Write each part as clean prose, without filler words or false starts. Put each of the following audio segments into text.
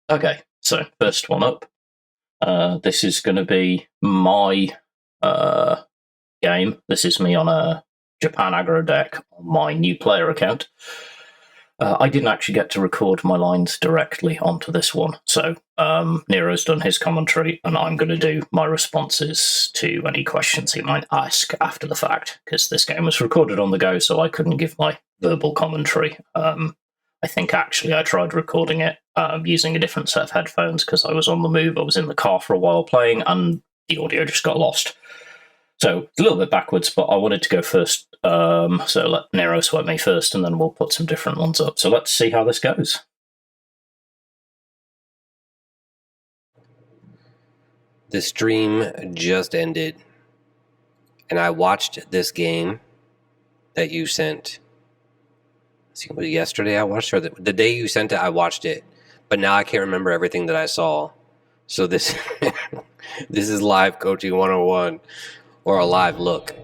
Okay, so first one up. This is going to be my uh, game. This is me on a Japan aggro deck on my new player account. I didn't actually get to record my lines directly onto this one, so Nero's done his commentary, and I'm going to do my responses to any questions he might ask after the fact, because this game was recorded on the go, so I couldn't give my verbal commentary. I think actually I tried recording it using a different set of headphones because I was on the move. I was in the car for a while playing, and the audio just got lost. So it's a little bit backwards, but I wanted to go first. So let Nero sweat me first, and then we'll put some different ones up. So let's see how this goes. The stream just ended, and I watched this game that you sent. It was yesterday I watched, or the day you sent it, I watched it. But now I can't remember everything that I saw. So this this is live coaching 101, or a live look.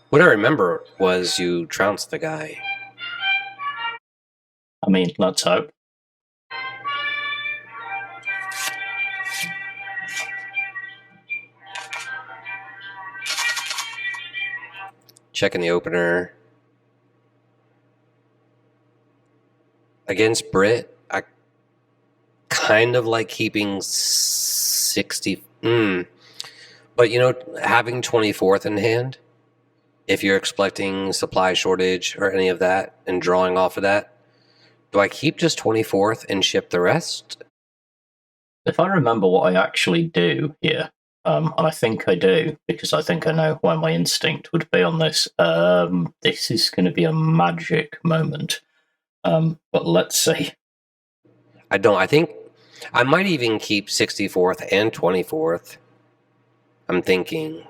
What I remember was you trounced the guy. I mean, let's hope. Checking the opener. Against Brit, I kind of like keeping 60. But, having 24th in hand, if you're expecting supply shortage or any of that and drawing off of that, do I keep just 24th and ship the rest? If I remember what I actually do here, and I think I do, because I think I know where my instinct would be on this, this is going to be a magic moment. But let's see. I don't. I think I might even keep 64th and 24th. I'm thinking.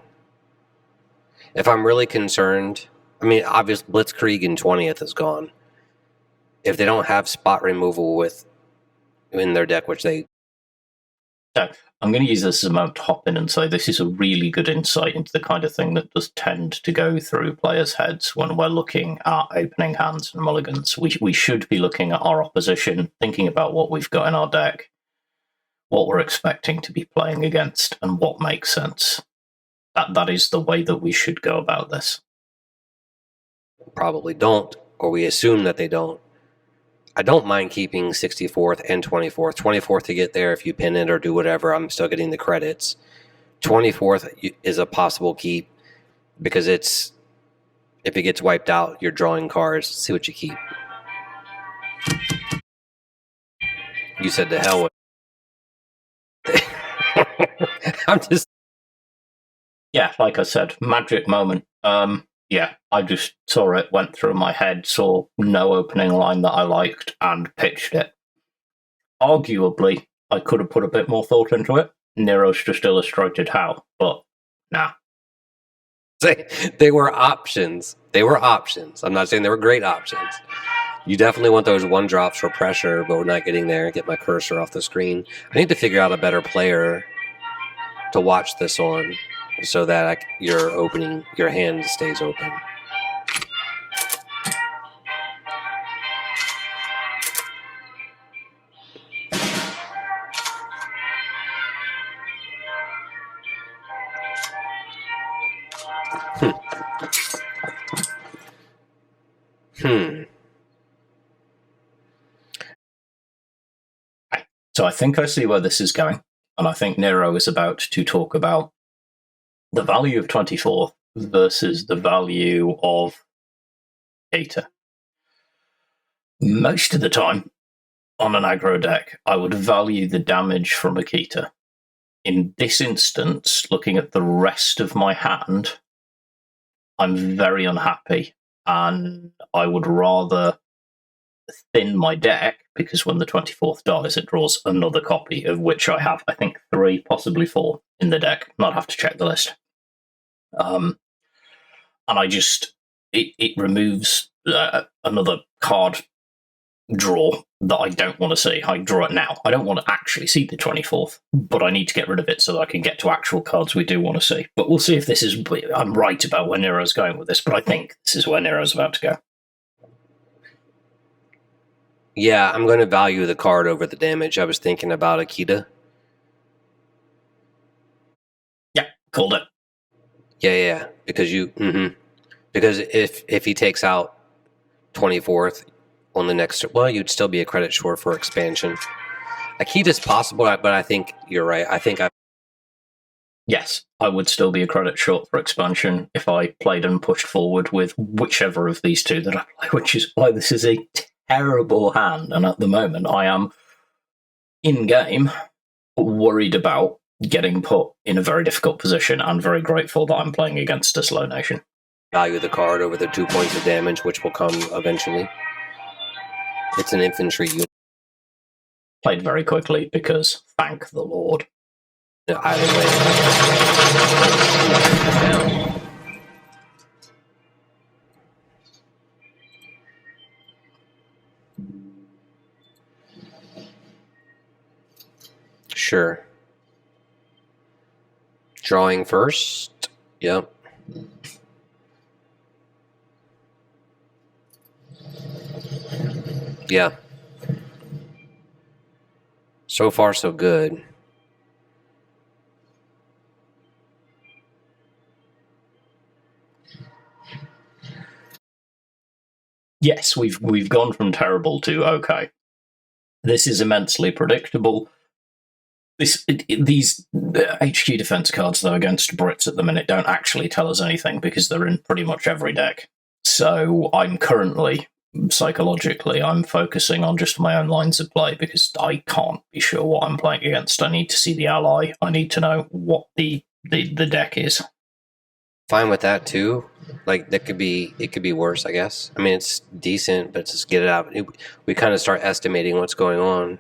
If I'm really concerned, I mean, obviously Blitzkrieg in 20th is gone. If they don't have spot removal in their deck, which they... So I'm going to use this as a moment to hop in and say this is a really good insight into the kind of thing that does tend to go through players' heads when we're looking at opening hands and mulligans. We should be looking at our opposition, thinking about what we've got in our deck, what we're expecting to be playing against, and what makes sense. That is the way that we should go about this. Probably don't, or we assume that they don't. I don't mind keeping 64th and 24th. 24th to get there if you pin it or do whatever. I'm still getting the credits. 24th is a possible keep because if it gets wiped out, you're drawing cards. See what you keep. You said to hell with I'm just... Yeah, like I said, magic moment. Yeah, I just saw it, went through my head, saw no opening line that I liked, and pitched it. Arguably, I could have put a bit more thought into it. Nero's just illustrated how, but nah. They were options. They were options. I'm not saying they were great options. You definitely want those one drops for pressure, but we're not getting there. Get my cursor off the screen. I need to figure out a better player to watch this on so that your hand stays open. So I think I see where this is going, and I think Nero is about to talk about the value of 24th versus the value of Gator. Most of the time, on an aggro deck, I would value the damage from Akita. In this instance, looking at the rest of my hand, I'm very unhappy, and I would rather thin my deck, because when the 24th dies, it draws another copy, of which I have, I think, 3, possibly 4 in the deck. Not have to check the list. And I just, it removes another card draw that I don't want to see. I draw it now. I don't want to actually see the 24th, but I need to get rid of it so that I can get to actual cards we do want to see. But we'll see if this is. I'm right about where Nero's going with this, but I think this is where Nero's about to go. Yeah, I'm going to value the card over the damage. I was thinking about Akita. Yeah, called it. Yeah, because because if he takes out 24th on the next, well, you'd still be a credit short for expansion. Akita's possible, but I think you're right. Yes, I would still be a credit short for expansion if I played and pushed forward with whichever of these two that I play, which is why this is a terrible hand. And at the moment, I am in-game worried about getting put in a very difficult position and very grateful that I'm playing against a slow nation. Value the card over the 2 points of damage, which will come eventually. It's an infantry unit. Played very quickly because, thank the Lord. Either way. Sure. Drawing first. Yep. Yeah. So far, so good. Yes, we've gone from terrible to okay. This is immensely predictable. These HQ defense cards, though, against Brits at the minute don't actually tell us anything because they're in pretty much every deck. So I'm currently, psychologically, I'm focusing on just my own lines of play because I can't be sure what I'm playing against. I need to see the ally. I need to know what the deck is. Fine with that too. Like it could be worse, I guess. I mean, it's decent, but just get it out. We kind of start estimating what's going on.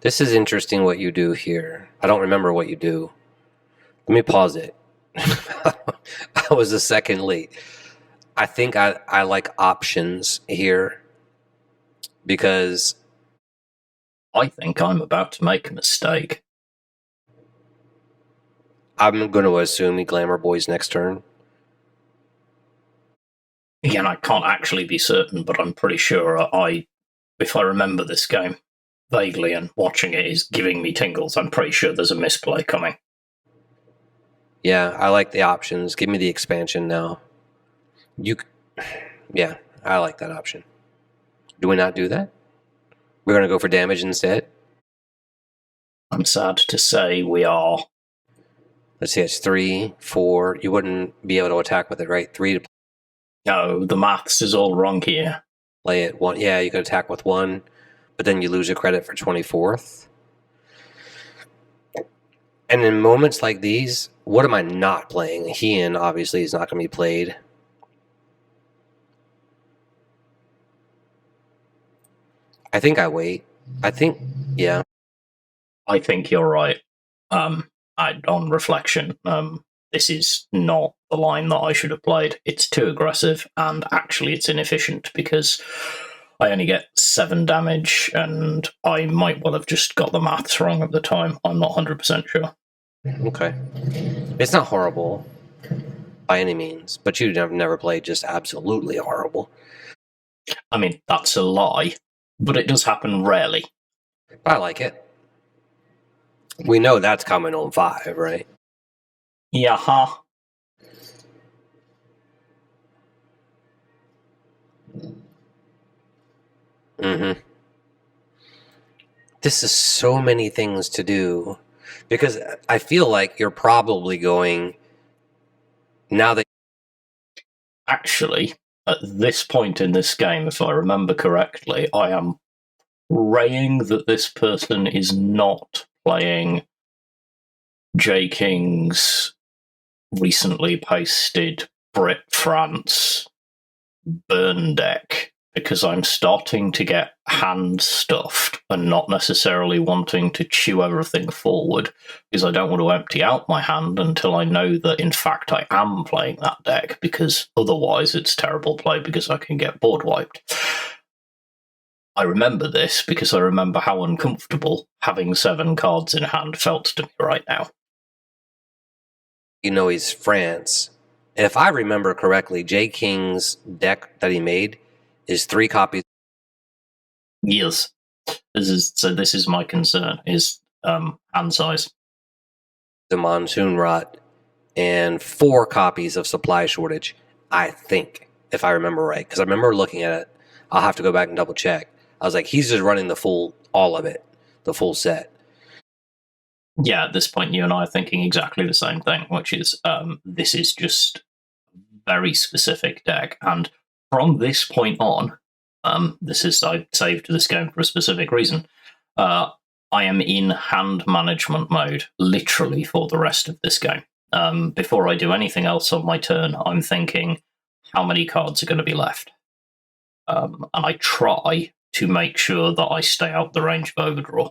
This is interesting what you do here. I don't remember what you do. Let me pause it. I was a second late. I think I like options here because I think I'm about to make a mistake. I'm going to assume he Glamour Boy's next turn. Again, I can't actually be certain, but I'm pretty sure if I remember this game vaguely and watching it is giving me tingles, I'm pretty sure there's a misplay coming. Yeah, I like the options. Give me the expansion now. Yeah, I like that option. Do we not do that? We're going to go for damage instead? I'm sad to say we are. Let's see, it's 3, 4. You wouldn't be able to attack with it, right? 3 to No, the maths is all wrong here. play it. 1. Yeah, you could attack with 1, but then you lose a credit for 24th. And in moments like these, what am I not playing? Heian obviously is not going to be played. I think I wait. Yeah. I think you're right. On reflection, this is not the line that I should have played. It's too aggressive, and actually it's inefficient because I only get 7 damage, and I might well have just got the maths wrong at the time. I'm not 100% sure. Okay. It's not horrible by any means, but you've never played just absolutely horrible. I mean, that's a lie, but it does happen rarely. I like it. We know that's coming on 5, right? Yeah, huh? Mm-hmm. This is so many things to do because I feel like you're probably going now that Actually, at this point in this game, if I remember correctly, I am praying that this person is not playing J. King's recently pasted Brit France burn deck, because I'm starting to get hand stuffed and not necessarily wanting to chew everything forward, because I don't want to empty out my hand until I know that in fact I am playing that deck, because otherwise it's terrible play because I can get board wiped. I remember this because I remember how uncomfortable having 7 cards in hand felt to me right now. You know, he's France. If I remember correctly, J. King's deck that he made is 3 copies. Yes. This is my concern, is hand size. The Monsoon Rot and 4 copies of Supply Shortage, I think, if I remember right. Because I remember looking at it. I'll have to go back and double check. I was like, he's just running all of it, the full set. Yeah, at this point, you and I are thinking exactly the same thing, which is this is just very specific deck. And from this point on, I saved this game for a specific reason. I am in hand management mode, literally, for the rest of this game. Before I do anything else on my turn, I'm thinking, how many cards are going to be left? And I try to make sure that I stay out the range of overdraw,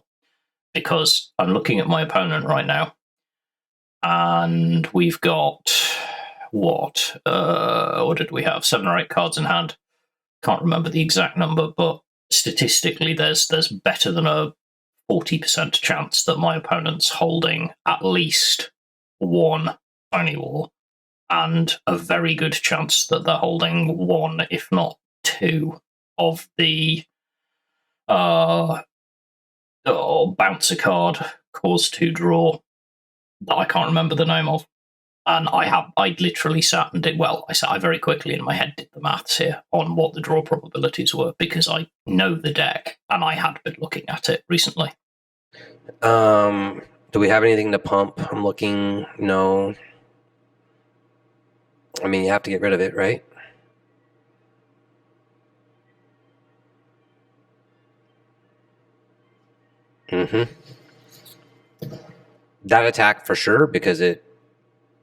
because I'm looking at my opponent right now, and we've got what did we have? 7 or 8 cards in hand. Can't remember the exact number, but statistically, there's better than a 40% chance that my opponent's holding at least 1 Tiny War, and a very good chance that they're holding 1, if not 2, of the bouncer card, cause 2 draw, that I can't remember the name of. And I literally sat and did, I very quickly in my head did the maths here on what the draw probabilities were, because I know the deck and I had been looking at it recently. Do we have anything to pump? I'm looking. No. I mean, you have to get rid of it, right? That attack for sure, because it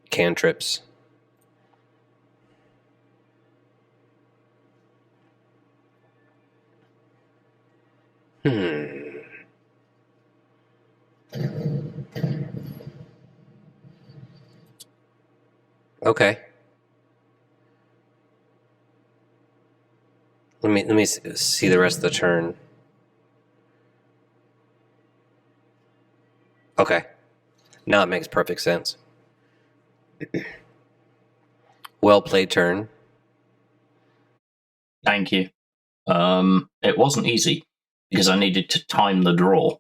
cantrips. Okay. Let me see the rest of the turn. Okay. Now it makes perfect sense. Well played turn. Thank you. It wasn't easy because I needed to time the draw.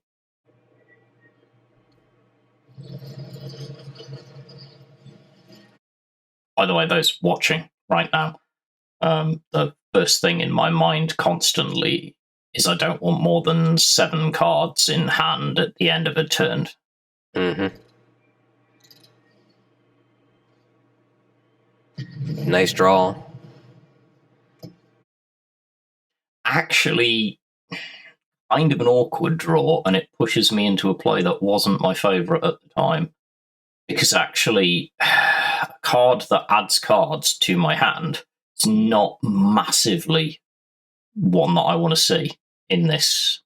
By the way, those watching right now, the first thing in my mind constantly is I don't want more than 7 cards in hand at the end of a turn. Nice draw. Actually, kind of an awkward draw, and it pushes me into a play that wasn't my favourite at the time. Because actually, a card that adds cards to my hand is not massively one that I want to see in this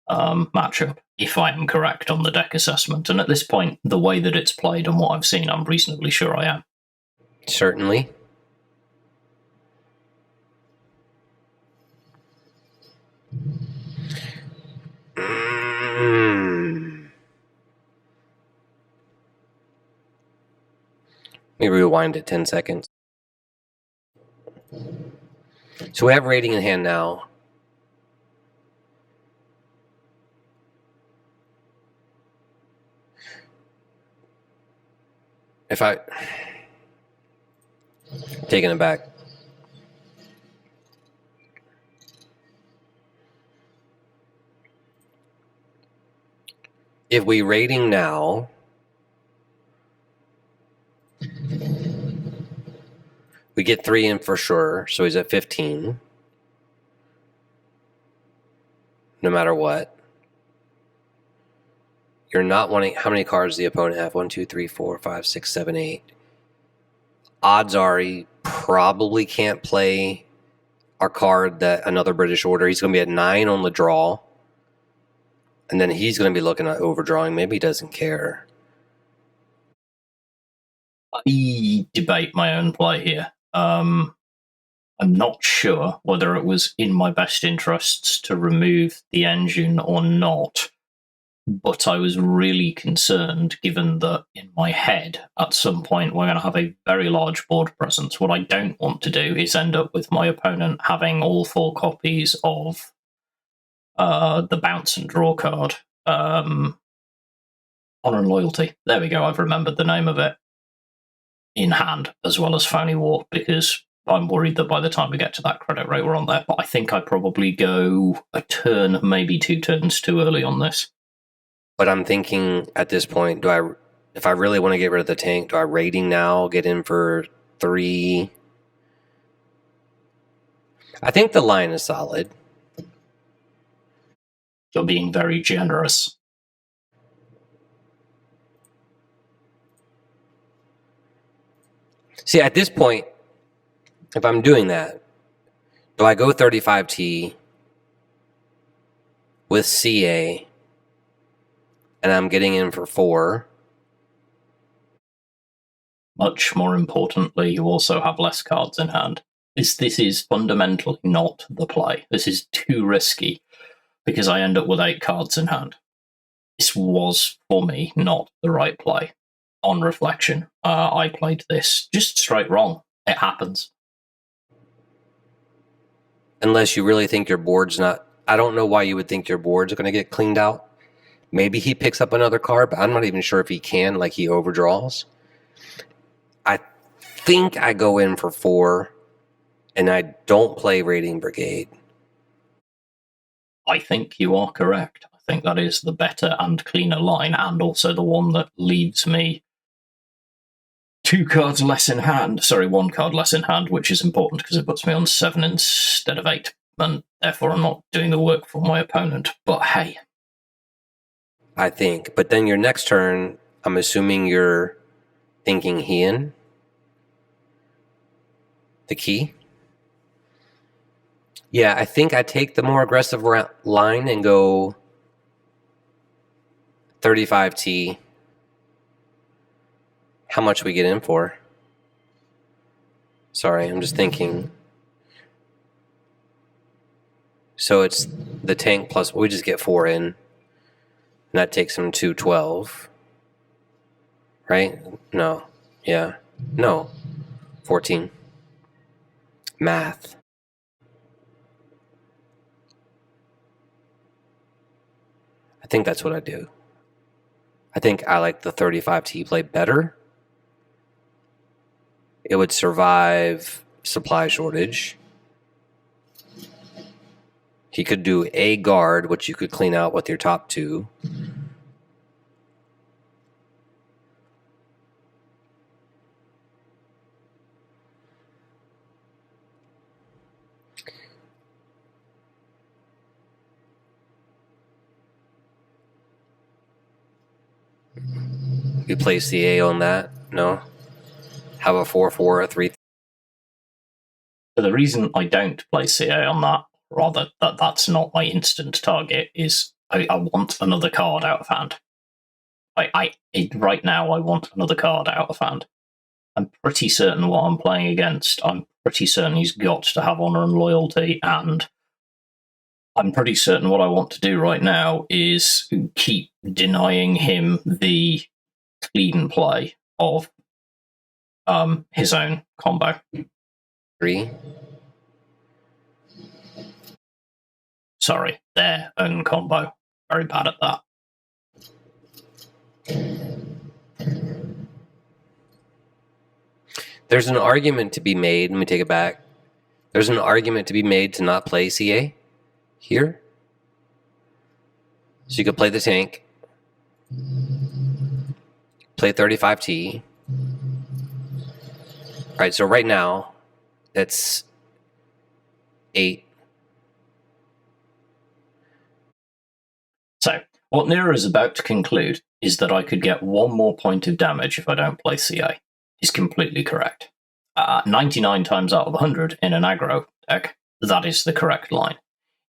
matchup, if I am correct on the deck assessment. And at this point, the way that it's played and what I've seen, I'm reasonably sure I am. Certainly. Let me rewind it 10 seconds. So we have rating in hand now. Taking it back. If we rating now, we get 3 in for sure, so he's at 15. No matter what. You're not wanting... How many cards does the opponent have? 1, 2, 3, 4, 5, 6, 7, 8. Odds are he probably can't play our card, that another British order. He's going to be at 9 on the draw. And then he's going to be looking at overdrawing. Maybe he doesn't care. I debate my own play here. I'm not sure whether it was in my best interests to remove the engine or not, but I was really concerned given that in my head, at some point, we're going to have a very large board presence. What I don't want to do is end up with my opponent having all 4 copies of the bounce and draw card. Honor and Loyalty. There we go, I've remembered the name of it. In hand, as well as Phony War, because I'm worried that by the time we get to that credit rate, we're on there. But I think I'd probably go a turn, maybe 2 turns too early on this. But I'm thinking at this point, if I really want to get rid of the tank, do I rating now, get in for 3? I think the line is solid. You're being very generous. See, at this point, if I'm doing that, do I go 35T with CA and I'm getting in for 4? Much more importantly, you also have less cards in hand. This is fundamentally not the play. This is too risky because I end up with 8 cards in hand. This was, for me, not the right play. On reflection, I played this just straight wrong. It happens. Unless you really think your board's not... I don't know why you would think your board's going to get cleaned out. Maybe he picks up another card, but I'm not even sure if he can, like he overdraws. I think I go in for 4, and I don't play Raiding Brigade. I think you are correct. I think that is the better and cleaner line, and also the one that leaves me 2 cards less in hand. Sorry, 1 card less in hand, which is important because it puts me on 7 instead of 8, and therefore I'm not doing the work for my opponent. But hey. I think. But then your next turn, I'm assuming you're thinking Hien, the key. Yeah, I think I take the more aggressive line and go 35T. How much we get in for? Sorry, I'm just thinking. So it's the tank plus, we just get 4 in. And that takes him to 12. Right? No. Yeah. No. 14. Math. I think that's what I do. I think I like the 35T play better. It would survive supply shortage. He could do a guard, which you could clean out with your top 2. You play CA on that? No? Have a 4/4, a 3. So the reason I don't play CA on that, rather that's not my instant target, is I want another card out of hand. Right now I want another card out of hand. I'm pretty certain what I'm playing against. I'm pretty certain he's got to have Honor and Loyalty, and I'm pretty certain what I want to do right now is keep denying him the clean play of his own combo. 3. Sorry, their own combo. Very bad at that. There's an argument to be made. Let me take it back. There's an argument to be made to not play CA here. So you could play the tank. Play 35T. All right, so right now, that's 8. So, what Nero is about to conclude is that I could get 1 more point of damage if I don't play CA. He's completely correct. 99 times out of 100 in an aggro deck, that is the correct line.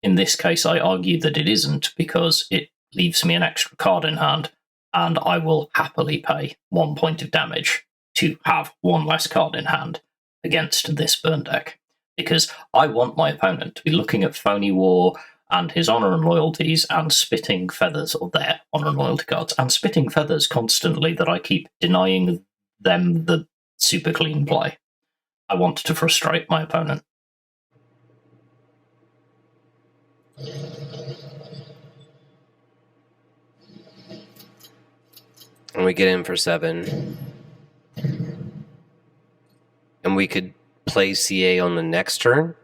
In this case, I argue that it isn't because it leaves me an extra card in hand, and I will happily pay 1 point of damage to have 1 less card in hand against this burn deck. because I want my opponent to be looking at Phony War and his honor and loyalties and spitting feathers, or their honor and loyalty cards, and spitting feathers constantly that I keep denying them the super clean play. I want to frustrate my opponent. And we get in for 7. And we could play CA on the next turn.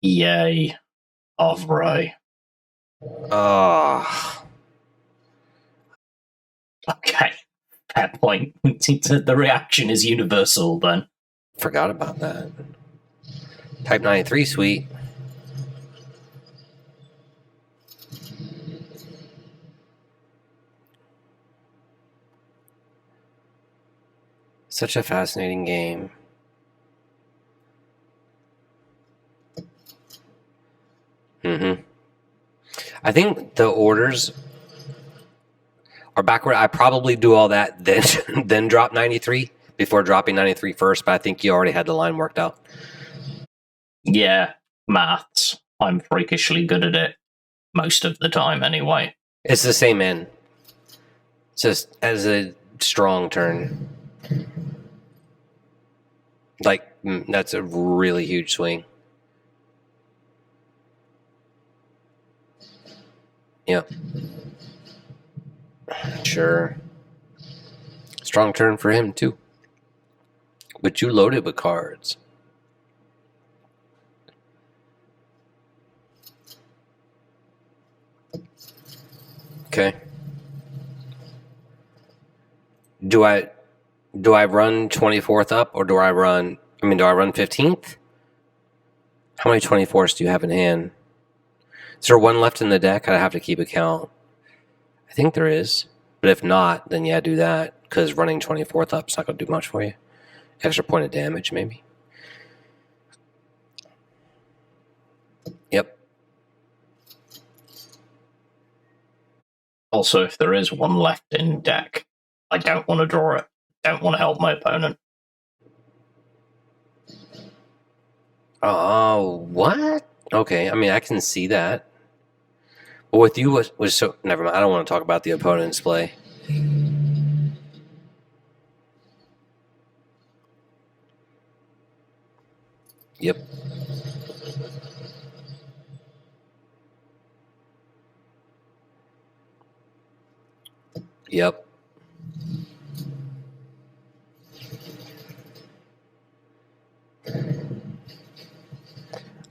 Yay. Ovray. Oh. Okay. Fair point. The reaction is universal then. Forgot about that. Type 93, sweet. Such a fascinating game. I think the orders are backward. I probably do all that, then drop 93 before dropping 93 first, but I think you already had the line worked out. Yeah, maths. I'm freakishly good at it most of the time anyway. It's the same end. Just as a strong turn. Like, that's a really huge swing. Yeah. Sure. Strong turn for him, too. But you loaded with cards. Okay. Do I run 24th up, or do I run 15th? How many 24s do you have in hand? Is there one left in the deck? I have to keep account. I think there is. But if not, then yeah, do that. Because running 24th up is not going to do much for you. Extra point of damage, maybe. Yep. Also, if there is one left in deck, I don't want to draw it. Don't want to help my opponent. Oh, what? Okay, I can see that. But with you was so... Never mind, I don't want to talk about the opponent's play. Yep. Yep.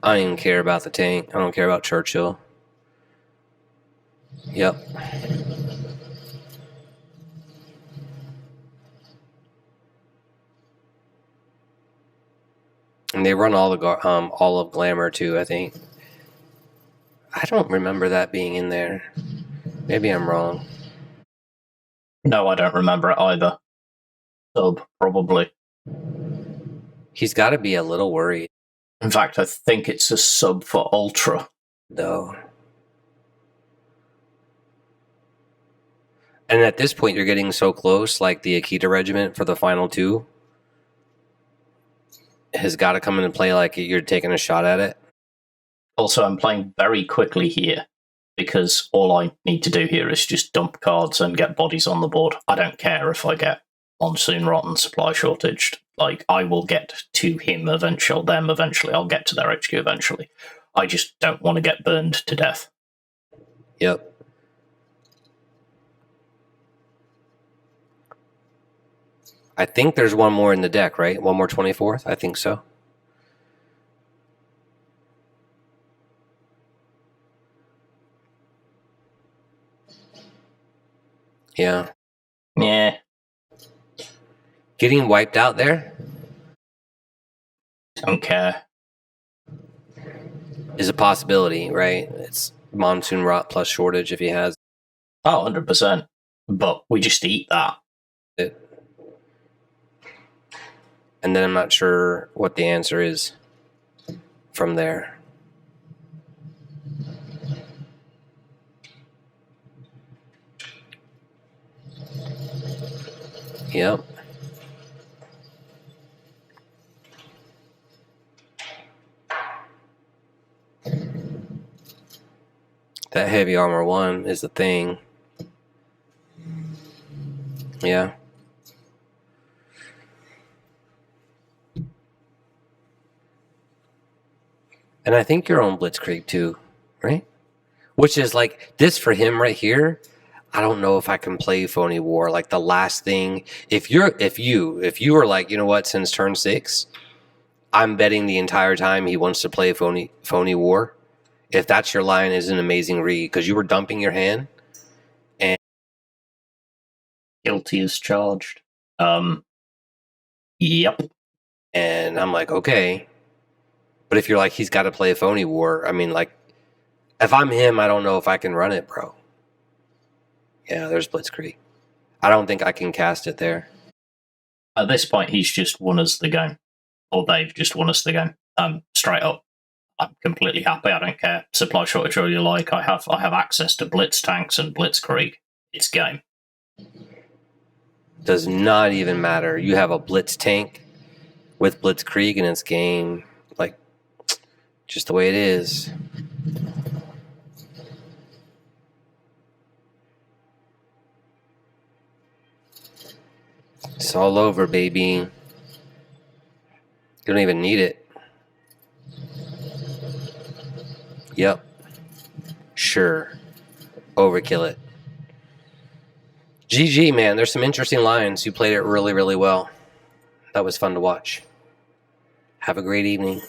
I don't even care about the tank. I don't care about Churchill. Yep. And they run all of Glamour too, I think. I don't remember that being in there. Maybe I'm wrong. No, I don't remember it either. Sub, probably. He's got to be a little worried. In fact, I think it's a sub for Ultra. Though. And at this point, you're getting so close, like the Akita Regiment for the final 2 has got to come into play like you're taking a shot at it. Also, I'm playing very quickly here because all I need to do here is just dump cards and get bodies on the board. I don't care if I get Monsoon Rot and Supply Shortaged. Like, I will get to him eventually, them eventually. I'll get to their HQ eventually. I just don't want to get burned to death. Yep. I think there's one more in the deck, right? One more 24th? I think so. Yeah. Yeah. Getting wiped out there? Don't care. Is a possibility, right? It's Monsoon Rot plus Shortage if he has Oh, 100%. But we just eat that. it. And then I'm not sure what the answer is from there. Yep. That heavy armor 1 is the thing. Yeah. And I think you're on Blitzkrieg too, right? Which is like this for him right here. I don't know if I can play Phony War. Like the last thing, if you were like, you know what, since turn 6, I'm betting the entire time he wants to play Phony War. If that's your line, is an amazing read because you were dumping your hand. And Guilty as charged. Yep. And I'm like, okay. But if you're like, he's got to play Phony War, I mean, like, if I'm him, I don't know if I can run it, bro. Yeah, there's Blitzkrieg. I don't think I can cast it there. At this point, he's just won us the game. Or they've just won us the game. Straight up. I'm completely happy. I don't care. Supply shortage all you like. I have access to Blitz tanks and Blitzkrieg. It's game. Does not even matter. You have a Blitz tank with Blitzkrieg and it's game. Like, just the way it is. It's all over, baby. You don't even need it. Yep. Sure. Overkill it. GG, man. There's some interesting lines. You played it really, really well. That was fun to watch. Have a great evening.